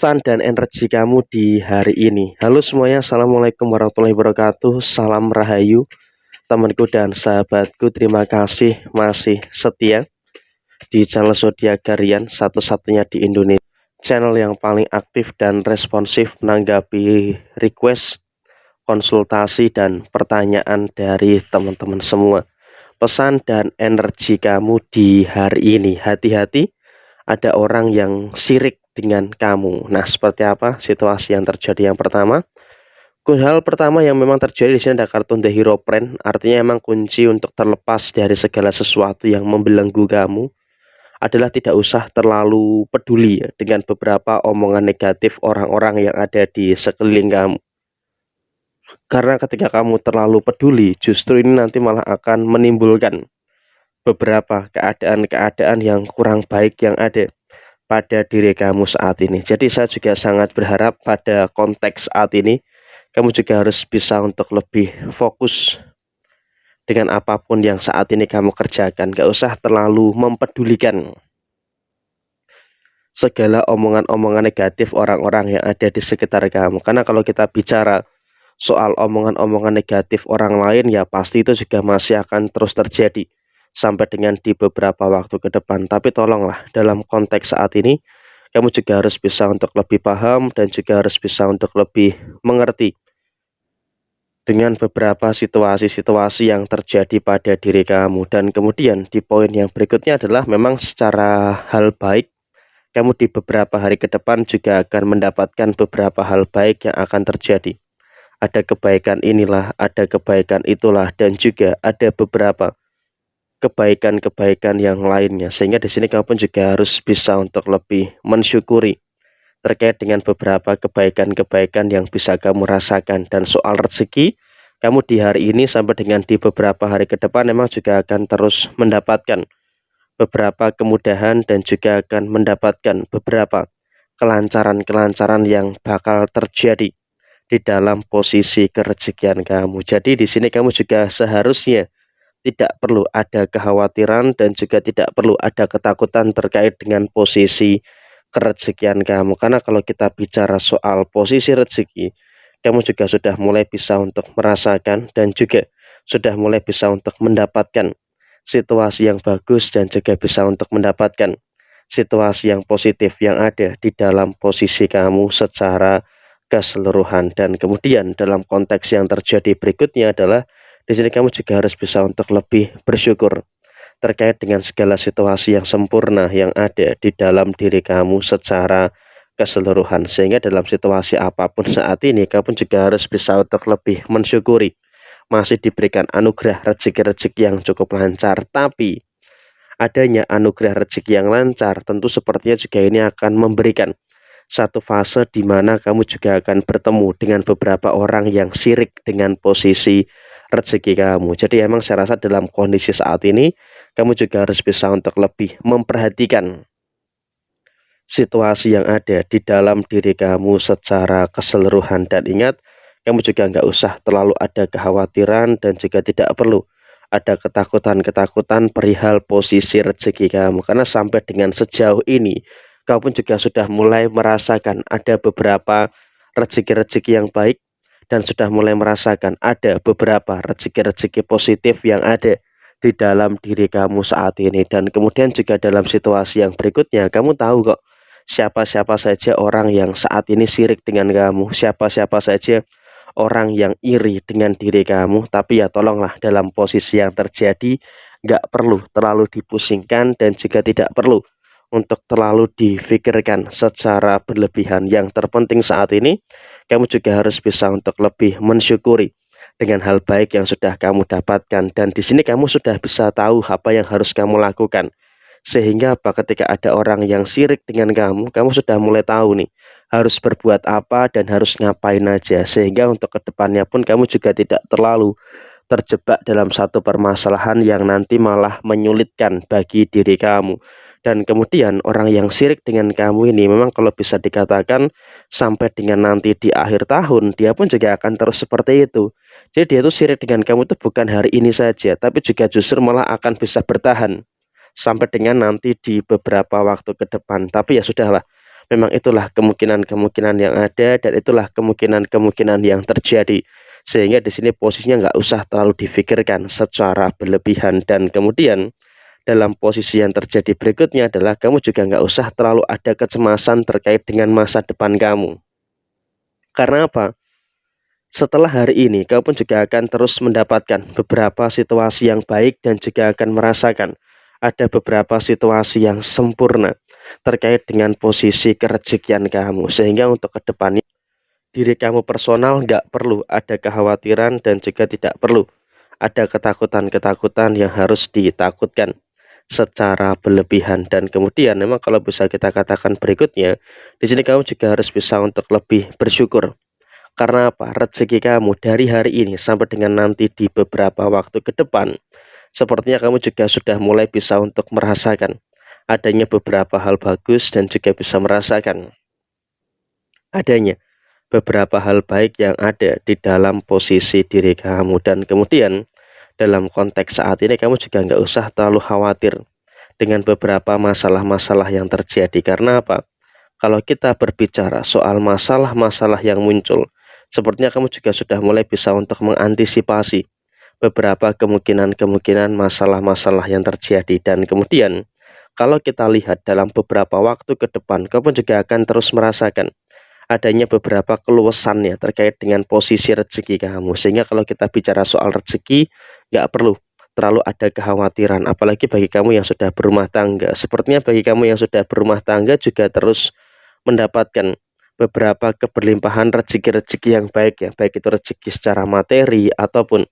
pesan dan energi kamu di hari ini. Halo semuanya, assalamualaikum warahmatullahi wabarakatuh. Salam Rahayu, temanku dan sahabatku. Terima kasih masih setia di channel Zodiak Harian, satu-satunya di Indonesia, channel yang paling aktif dan responsif menanggapi request, konsultasi, dan pertanyaan dari teman-teman semua. Pesan dan energi kamu di hari ini, hati-hati, ada orang yang sirik dengan kamu. Nah, seperti apa situasi yang terjadi? Yang pertama, hal pertama yang memang terjadi di sini ada kartu The Hero Friend. Artinya emang kunci untuk terlepas dari segala sesuatu yang membelenggu kamu adalah tidak usah terlalu peduli dengan beberapa omongan negatif orang-orang yang ada di sekeliling kamu. Karena ketika kamu terlalu peduli, justru ini nanti malah akan menimbulkan beberapa keadaan-keadaan yang kurang baik yang ada pada diri kamu saat ini. Jadi saya juga sangat berharap pada konteks saat ini kamu juga harus bisa untuk lebih fokus dengan apapun yang saat ini kamu kerjakan. Gak usah terlalu mempedulikan segala omongan-omongan negatif orang-orang yang ada di sekitar kamu. Karena kalau kita bicara soal omongan-omongan negatif orang lain, ya pasti itu juga masih akan terus terjadi sampai dengan di beberapa waktu ke depan. Tapi tolonglah dalam konteks saat ini kamu juga harus bisa untuk lebih paham dan juga harus bisa untuk lebih mengerti dengan beberapa situasi-situasi yang terjadi pada diri kamu. Dan kemudian di poin yang berikutnya adalah memang secara hal baik kamu di beberapa hari ke depan juga akan mendapatkan beberapa hal baik yang akan terjadi. Ada kebaikan inilah, ada kebaikan itulah, dan juga ada beberapa kebaikan-kebaikan yang lainnya. Sehingga di sini kamu pun juga harus bisa untuk lebih mensyukuri terkait dengan beberapa kebaikan-kebaikan yang bisa kamu rasakan. Dan soal rezeki, kamu di hari ini sampai dengan di beberapa hari ke depan memang juga akan terus mendapatkan beberapa kemudahan dan juga akan mendapatkan beberapa kelancaran-kelancaran yang bakal terjadi di dalam posisi kerezekian kamu. Jadi di sini kamu juga seharusnya tidak perlu ada kekhawatiran dan juga tidak perlu ada ketakutan terkait dengan posisi kerezekian kamu. Karena kalau kita bicara soal posisi rezeki, kamu juga sudah mulai bisa untuk merasakan dan juga sudah mulai bisa untuk mendapatkan situasi yang bagus dan juga bisa untuk mendapatkan situasi yang positif yang ada di dalam posisi kamu secara keseluruhan. Dan kemudian dalam konteks yang terjadi berikutnya adalah di sini kamu juga harus bisa untuk lebih bersyukur terkait dengan segala situasi yang sempurna yang ada di dalam diri kamu secara keseluruhan. Sehingga dalam situasi apapun saat ini kamu juga harus bisa untuk lebih mensyukuri masih diberikan anugerah rezeki-rezeki yang cukup lancar. Tapi adanya anugerah rezeki yang lancar tentu sepertinya juga ini akan memberikan satu fase di mana kamu juga akan bertemu dengan beberapa orang yang sirik dengan posisi rezeki kamu. Jadi emang saya rasa dalam kondisi saat ini kamu juga harus bisa untuk lebih memperhatikan situasi yang ada di dalam diri kamu secara keseluruhan. Dan ingat, kamu juga nggak usah terlalu ada kekhawatiran dan juga tidak perlu ada ketakutan-ketakutan perihal posisi rezeki kamu. Karena sampai dengan sejauh ini kamu pun juga sudah mulai merasakan ada beberapa rezeki-rezeki yang baik dan sudah mulai merasakan ada beberapa rezeki-rezeki positif yang ada di dalam diri kamu saat ini. Dan kemudian juga dalam situasi yang berikutnya kamu tahu kok siapa-siapa saja orang yang saat ini sirik dengan kamu, siapa-siapa saja orang yang iri dengan diri kamu. Tapi ya tolonglah dalam posisi yang terjadi nggak perlu terlalu dipusingkan dan juga tidak perlu untuk terlalu difikirkan secara berlebihan. Yang terpenting saat ini kamu juga harus bisa untuk lebih mensyukuri dengan hal baik yang sudah kamu dapatkan. Dan di sini kamu sudah bisa tahu apa yang harus kamu lakukan. Sehingga ketika ada orang yang sirik dengan kamu sudah mulai tahu nih harus berbuat apa dan harus ngapain aja. Sehingga untuk kedepannya pun kamu juga tidak terlalu terjebak dalam satu permasalahan yang nanti malah menyulitkan bagi diri kamu. Dan kemudian orang yang sirik dengan kamu ini memang kalau bisa dikatakan sampai dengan nanti di akhir tahun dia pun juga akan terus seperti itu. Jadi dia tuh sirik dengan kamu itu bukan hari ini saja, tapi juga justru malah akan bisa bertahan sampai dengan nanti di beberapa waktu ke depan. Tapi ya sudahlah, Memang itulah kemungkinan-kemungkinan yang ada dan itulah kemungkinan-kemungkinan yang terjadi. Sehingga di sini posisinya nggak usah terlalu difikirkan secara berlebihan, dan kemudian dalam posisi yang terjadi berikutnya adalah kamu juga nggak usah terlalu ada kecemasan terkait dengan masa depan kamu. Karena apa? Setelah hari ini, kamu pun juga akan terus mendapatkan beberapa situasi yang baik dan juga akan merasakan ada beberapa situasi yang sempurna terkait dengan posisi kerezekian kamu. Sehingga untuk kedepannya, diri kamu personal nggak perlu ada kekhawatiran dan juga tidak perlu ada ketakutan-ketakutan yang harus ditakutkan secara berlebihan. Dan kemudian memang kalau bisa kita katakan berikutnya, di sini kamu juga harus bisa untuk lebih bersyukur. Karena apa? Rezeki kamu dari hari ini sampai dengan nanti di beberapa waktu ke depan, sepertinya kamu juga sudah mulai bisa untuk merasakan adanya beberapa hal bagus dan juga bisa merasakan adanya beberapa hal baik yang ada di dalam posisi diri kamu. Dan kemudian dalam konteks saat ini kamu juga nggak usah terlalu khawatir dengan beberapa masalah-masalah yang terjadi. Karena apa? Kalau kita berbicara soal masalah-masalah yang muncul, sepertinya kamu juga sudah mulai bisa untuk mengantisipasi beberapa kemungkinan-kemungkinan masalah-masalah yang terjadi. Dan kemudian kalau kita lihat dalam beberapa waktu ke depan, kamu juga akan terus merasakan adanya beberapa keluasannya terkait dengan posisi rezeki kamu. Sehingga kalau kita bicara soal rezeki, nggak perlu terlalu ada kekhawatiran. Apalagi bagi kamu yang sudah berumah tangga, sepertinya bagi kamu yang sudah berumah tangga juga terus mendapatkan beberapa keberlimpahan rezeki-rezeki yang baik ya, baik itu rezeki secara materi ataupun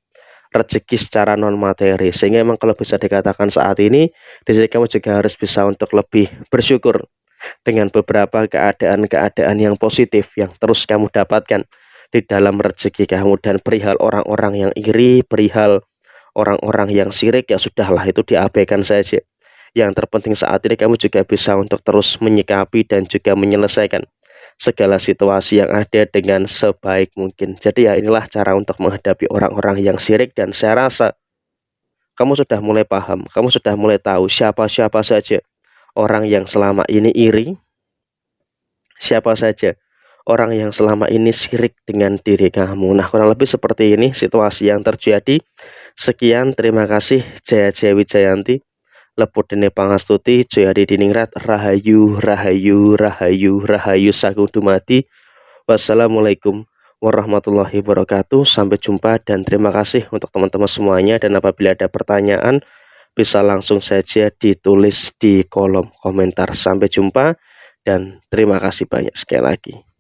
rezeki secara non materi. Sehingga memang kalau bisa dikatakan saat ini, di sini kamu juga harus bisa untuk lebih bersyukur dengan beberapa keadaan-keadaan yang positif yang terus kamu dapatkan di dalam rezeki kamu. Dan perihal orang-orang yang iri, perihal orang-orang yang sirik, ya sudahlah, itu diabaikan saja. Yang terpenting saat ini kamu juga bisa untuk terus menyikapi dan juga menyelesaikan segala situasi yang ada dengan sebaik mungkin. Jadi ya inilah cara untuk menghadapi orang-orang yang sirik, dan saya rasa kamu sudah mulai paham, kamu sudah mulai tahu siapa-siapa saja orang yang selama ini iri, siapa saja orang yang selama ini sirik dengan diri kamu. Nah, kurang lebih seperti ini situasi yang terjadi. Sekian, terima kasih. Jaya Jaya Wijayanti, Leput Dene Pangastuti, Joyadi Diningrat, Rahayu, Rahayu, Rahayu, Rahayu Sagung Dumadi. Wassalamualaikum warahmatullahi wabarakatuh. Sampai jumpa dan terima kasih untuk teman-teman semuanya. Dan apabila ada pertanyaan, bisa langsung saja ditulis di kolom komentar. Sampai jumpa dan terima kasih banyak sekali lagi.